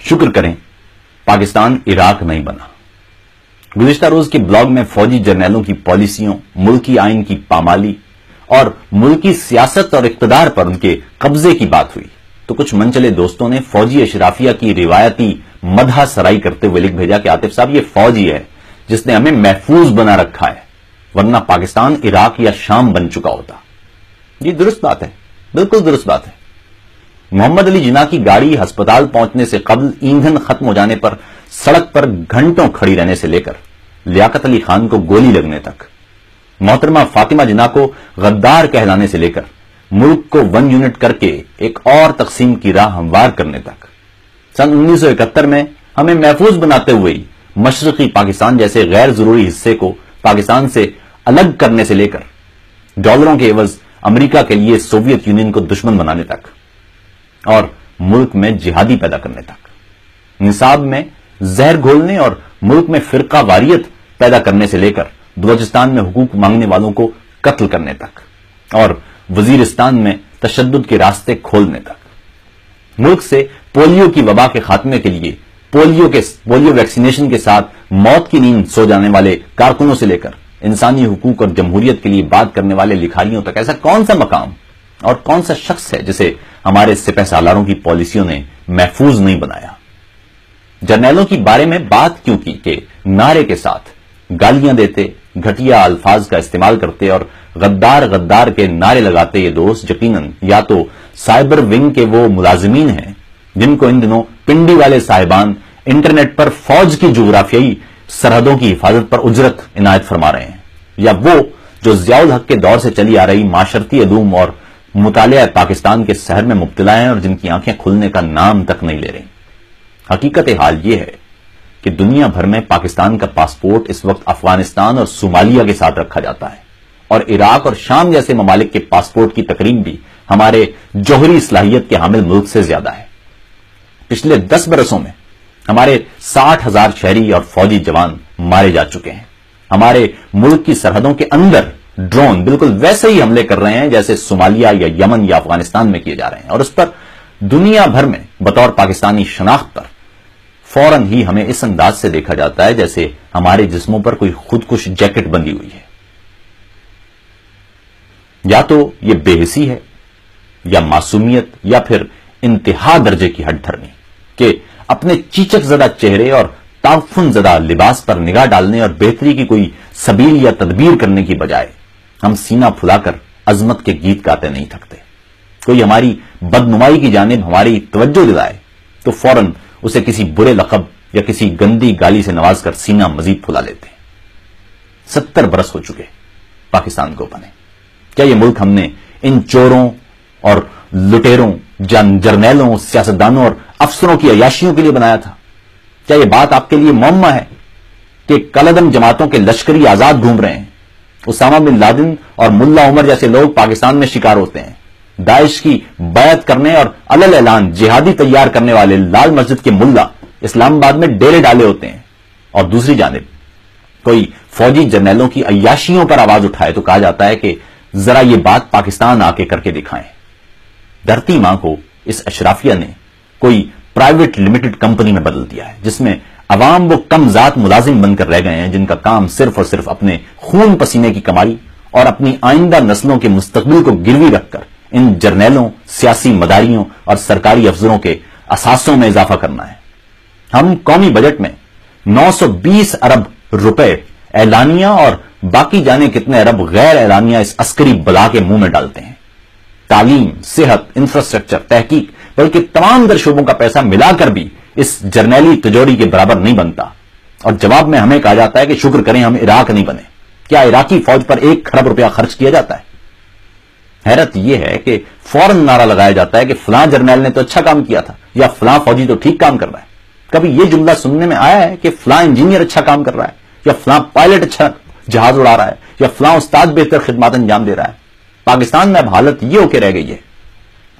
شکر کریں پاکستان عراق نہیں بنا۔ گزشتہ روز کے بلاگ میں فوجی جرنیلوں کی پالیسیوں، ملکی آئین کی پامالی اور ملکی سیاست اور اقتدار پر ان کے قبضے کی بات ہوئی تو کچھ منچلے دوستوں نے فوجی اشرافیہ کی روایتی مدح سرائی کرتے ہوئے لکھ بھیجا کہ عاطف صاحب یہ فوجی ہے جس نے ہمیں محفوظ بنا رکھا ہے، ورنہ پاکستان عراق یا شام بن چکا ہوتا۔ یہ درست بات ہے، بالکل درست بات ہے۔ محمد علی جناح کی گاڑی ہسپتال پہنچنے سے قبل ایندھن ختم ہو جانے پر سڑک پر گھنٹوں کھڑی رہنے سے لے کر لیاقت علی خان کو گولی لگنے تک، محترمہ فاطمہ جناح کو غدار کہلانے سے لے کر ملک کو 1 یونٹ کر کے ایک اور تقسیم کی راہ ہموار کرنے تک، سن 1971 میں ہمیں محفوظ بناتے ہوئے مشرقی پاکستان جیسے غیر ضروری حصے کو پاکستان سے الگ کرنے سے لے کر ڈالروں کے عوض امریکہ کے لیے سوویت یونین کو دشمن بنانے تک اور ملک میں جہادی پیدا کرنے تک، نصاب میں زہر گھولنے اور ملک میں فرقہ واریت پیدا کرنے سے لے کر بلوچستان میں حقوق مانگنے والوں کو قتل کرنے تک اور وزیرستان میں تشدد کے راستے کھولنے تک، ملک سے پولیو کی وبا کے خاتمے کے لیے پولیو ویکسینیشن کے ساتھ موت کی نیند سو جانے والے کارکنوں سے لے کر انسانی حقوق اور جمہوریت کے لیے بات کرنے والے لکھاریوں تک، ایسا کون سا مقام اور کون سا شخص ہے جسے ہمارے سپہ سالاروں کی پالیسیوں نے محفوظ نہیں بنایا؟ جرنیلوں کی بارے میں بات کیوں کی کہ نعرے کے ساتھ گالیاں دیتے، گھٹیا الفاظ کا استعمال کرتے اور غدار غدار کے نعرے لگاتے یہ دوست یقیناً یا تو سائبر ونگ کے وہ ملازمین ہیں جن کو ان دنوں پنڈی والے صاحبان انٹرنیٹ پر فوج کی جغرافیائی سرحدوں کی حفاظت پر اجرت عنایت فرما رہے ہیں، یا وہ جو ضیاء الحق کے دور سے چلی آ رہی معاشرتی علوم اور مطالعہ پاکستان کے سحر میں مبتلا ہیں اور جن کی آنکھیں کھلنے کا نام تک نہیں لے رہی۔ حقیقت حال یہ ہے کہ دنیا بھر میں پاکستان کا پاسپورٹ اس وقت افغانستان اور صومالیہ کے ساتھ رکھا جاتا ہے، اور عراق اور شام جیسے ممالک کے پاسپورٹ کی تقریب بھی ہمارے جوہری صلاحیت کے حامل ملک سے زیادہ ہے۔ پچھلے 10 برسوں میں ہمارے 60,000 شہری اور فوجی جوان مارے جا چکے ہیں۔ ہمارے ملک کی سرحدوں کے اندر ڈرون بالکل ویسے ہی حملے کر رہے ہیں جیسے صومالیہ یا یمن یا افغانستان میں کیے جا رہے ہیں، اور اس پر دنیا بھر میں بطور پاکستانی شناخت پر فوراً ہی ہمیں اس انداز سے دیکھا جاتا ہے جیسے ہمارے جسموں پر کوئی خودکش جیکٹ بندھی ہوئی ہے۔ یا تو یہ بے حسی ہے یا معصومیت یا پھر انتہا درجے کی ہٹ دھرمی کہ اپنے چیچک زدہ چہرے اور تعفن زدہ لباس پر نگاہ ڈالنے اور بہتری کی کوئی سبیل یا تدبیر کرنے کی بجائے ہم سینہ پھلا کر عظمت کے گیت گاتے نہیں تھکتے۔ کوئی ہماری بدنمائی کی جانب ہماری توجہ دلائے تو فوراً اسے کسی برے لقب یا کسی گندی گالی سے نواز کر سینہ مزید پھلا لیتے ہیں۔ 70 برس ہو چکے پاکستان کو بنے۔ کیا یہ ملک ہم نے ان چوروں اور لٹیروں، جرنیلوں، سیاستدانوں اور افسروں کی عیاشیوں کے لیے بنایا تھا؟ کیا یہ بات آپ کے لیے معمہ ہے کہ کالعدم جماعتوں کے لشکری آزاد گھوم رہے ہیں؟ اسامہ بن لادن اور ملا عمر جیسے لوگ پاکستان میں شکار ہوتے ہیں۔ داعش کی بیعت کرنے اور علل اعلان جہادی تیار کرنے والے لال مسجد کے ملا اسلام آباد میں ڈیرے ڈالے ہوتے ہیں، اور دوسری جانب کوئی فوجی جرنیلوں کی عیاشیوں پر آواز اٹھائے تو کہا جاتا ہے کہ ذرا یہ بات پاکستان آ کے کر کے دکھائیں۔ دھرتی ماں کو اس اشرافیہ نے کوئی پرائیویٹ لمیٹڈ کمپنی میں بدل دیا ہے جس میں عوام وہ کم ذات ملازم بن کر رہ گئے ہیں جن کا کام صرف اور صرف اپنے خون پسینے کی کمائی اور اپنی آئندہ نسلوں کے مستقبل کو گروی رکھ کر ان جرنیلوں، سیاسی مداریوں اور سرکاری افسروں کے اثاثوں میں اضافہ کرنا ہے۔ ہم قومی بجٹ میں 920 ارب روپے اعلانیہ اور باقی جانے کتنے ارب غیر اعلانیہ اس عسکری بلا کے منہ میں ڈالتے ہیں۔ تعلیم، صحت، انفراسٹرکچر، تحقیق، بلکہ تمام در شعبوں کا پیسہ ملا کر بھی اس جرنیلی تجوری کے برابر نہیں بنتا، اور جواب میں ہمیں کہا جاتا ہے کہ شکر کریں ہم عراق نہیں بنے۔ کیا عراقی فوج پر 1 کھرب روپیہ خرچ کیا جاتا ہے؟ حیرت یہ ہے کہ فوراً نعرہ لگایا جاتا ہے کہ فلاں جرنیل نے تو اچھا کام کیا تھا، یا فلاں فوجی تو ٹھیک کام کر رہا ہے۔ کبھی یہ جملہ سننے میں آیا ہے کہ فلاں انجینئر اچھا کام کر رہا ہے، یا فلاں پائلٹ اچھا جہاز اڑا رہا ہے، یا فلاں استاد بہتر خدمات انجام دے رہا ہے؟ پاکستان میں اب حالت یہ ہو کے رہ گئی ہے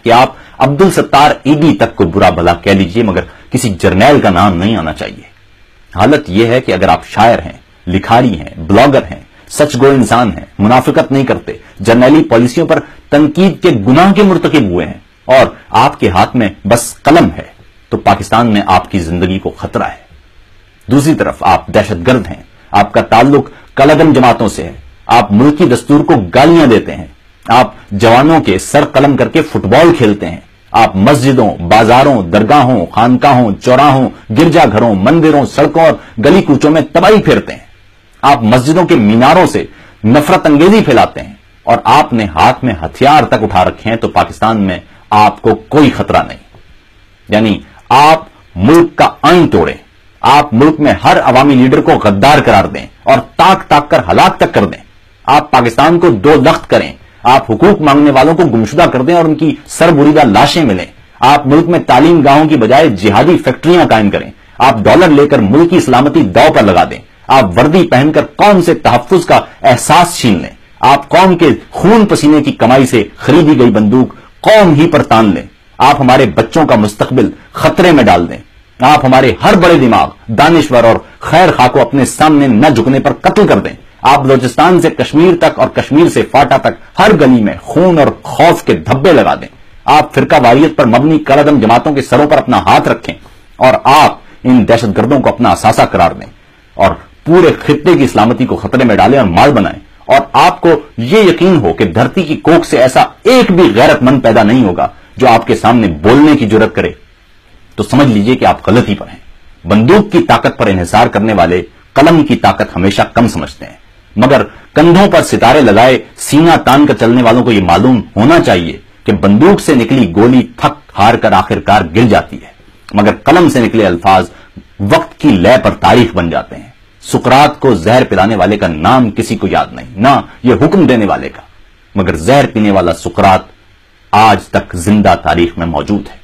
کہ آپ عبدالستار ایڈی تک کو برا بھلا کہہ لیجئے مگر کسی جرنیل کا نام نہیں آنا چاہیے۔ حالت یہ ہے کہ اگر آپ شاعر ہیں، لکھاری ہیں، بلاگر ہیں، سچ گو انسان ہیں، منافقت نہیں کرتے، جرنیلی پالیسیوں پر تنقید کے گناہ کے مرتکب ہوئے ہیں، اور آپ کے ہاتھ میں بس قلم ہے تو پاکستان میں آپ کی زندگی کو خطرہ ہے. دوسری طرف آپ دہشت گرد ہیں, آپ کا تعلق کالعدم جماعتوں سے ہے, آپ ملکی دستور کو گالیاں دیتے ہیں, آپ جوانوں کے سر قلم کر کے فٹ بال کھیلتے ہیں, آپ مسجدوں, بازاروں, درگاہوں, خانقاہوں, چوراہوں, گرجا گھروں, مندروں, سڑکوں اور گلی کوچوں میں تباہی پھیرتے ہیں, آپ مسجدوں کے میناروں سے نفرت انگیزی پھیلاتے ہیں, اور آپ نے ہاتھ میں ہتھیار تک اٹھا رکھے ہیں, تو پاکستان میں آپ کو کوئی خطرہ نہیں. یعنی آپ ملک کا آئین توڑیں, آپ ملک میں ہر عوامی لیڈر کو غدار قرار دیں اور تاک تاک کر ہلاک تک کر دیں, آپ پاکستان کو دو لخت کریں, آپ حقوق مانگنے والوں کو گمشدہ کر دیں اور ان کی سر بریدہ لاشیں ملیں, آپ ملک میں تعلیم گاہوں کی بجائے جہادی فیکٹریاں قائم کریں, آپ ڈالر لے کر ملک کی سلامتی داؤ پر لگا دیں, آپ وردی پہن کر قوم سے تحفظ کا احساس چھین لیں, آپ قوم کے خون پسینے کی کمائی سے خریدی گئی بندوق قوم ہی پر تان لیں, آپ ہمارے بچوں کا مستقبل خطرے میں ڈال دیں, آپ ہمارے ہر بڑے دماغ, دانشور اور خیر خواہ کو اپنے سامنے نہ جھکنے پر قتل کر دیں, آپ بلوچستان سے کشمیر تک اور کشمیر سے فاٹا تک ہر گلی میں خون اور خوف کے دھبے لگا دیں, آپ فرقہ واریت پر مبنی کالعدم جماعتوں کے سروں پر اپنا ہاتھ رکھیں اور آپ ان دہشت گردوں کو اپنا اثاثہ قرار دیں اور پورے خطے کی سلامتی کو خطرے میں ڈالیں اور مال بنائیں, اور آپ کو یہ یقین ہو کہ دھرتی کی کوکھ سے ایسا ایک بھی غیرت مند پیدا نہیں ہوگا جو آپ کے سامنے بولنے کی جرات کرے, تو سمجھ لیجئے کہ آپ غلطی پر ہیں. بندوق کی طاقت پر انحصار کرنے والے قلم کی طاقت ہمیشہ کم سمجھتے ہیں, مگر کندھوں پر ستارے لگائے سینہ تان کر چلنے والوں کو یہ معلوم ہونا چاہیے کہ بندوق سے نکلی گولی تھک ہار کر آخرکار گر جاتی ہے, مگر قلم سے نکلے الفاظ وقت کی لے پر تاریخ بن جاتے ہیں. سقراط کو زہر پلانے والے کا نام کسی کو یاد نہیں, نہ یہ حکم دینے والے کا, مگر زہر پینے والا سقراط آج تک زندہ تاریخ میں موجود ہے.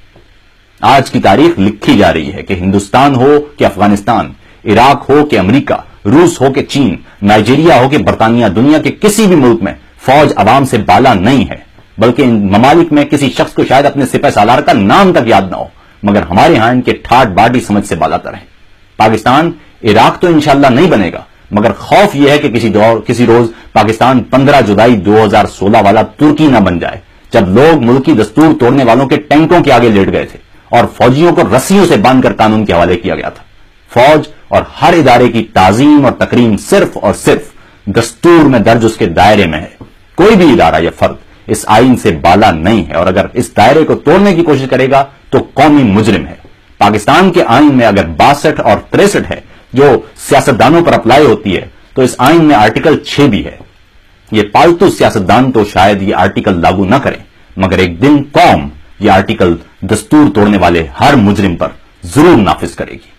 آج کی تاریخ لکھی جا رہی ہے کہ ہندوستان ہو کہ افغانستان, عراق ہو کہ امریکہ, روس ہو کہ چین, نائجیریا ہو کہ برطانیہ, دنیا کے کسی بھی ملک میں فوج عوام سے بالا نہیں ہے, بلکہ ان ممالک میں کسی شخص کو شاید اپنے سپہ سالار کا نام تک یاد نہ ہو, مگر ہمارے ہاں ان کے ٹھاٹ باٹی سمجھ سے بالا تر ہے. پاکستان عراق تو انشاءاللہ نہیں بنے گا, مگر خوف یہ ہے کہ کسی روز پاکستان 15 جولائی 2016 والا ترکی نہ بن جائے, جب لوگ ملکی دستور توڑنے والوں کے ٹینکوں کے آگے لیٹ گئے تھے اور فوجیوں کو رسیوں سے باندھ کر قانون کے حوالے کیا گیا تھا. فوج اور ہر ادارے کی تعظیم اور تکریم صرف اور صرف دستور میں درج اس کے دائرے میں ہے. کوئی بھی ادارہ یا فرد اس آئین سے بالا نہیں ہے, اور اگر اس دائرے کو توڑنے کی کوشش کرے گا تو قومی مجرم ہے. پاکستان کے آئین میں اگر 62 اور 63 ہے جو سیاستدانوں پر اپلائی ہوتی ہے, تو اس آئین میں آرٹیکل 6 بھی ہے. یہ پالتو سیاستدان تو شاید یہ آرٹیکل لاگو نہ کریں, مگر ایک دن قوم یہ آرٹیکل دستور توڑنے والے ہر مجرم پر ضرور نافذ کرے گی.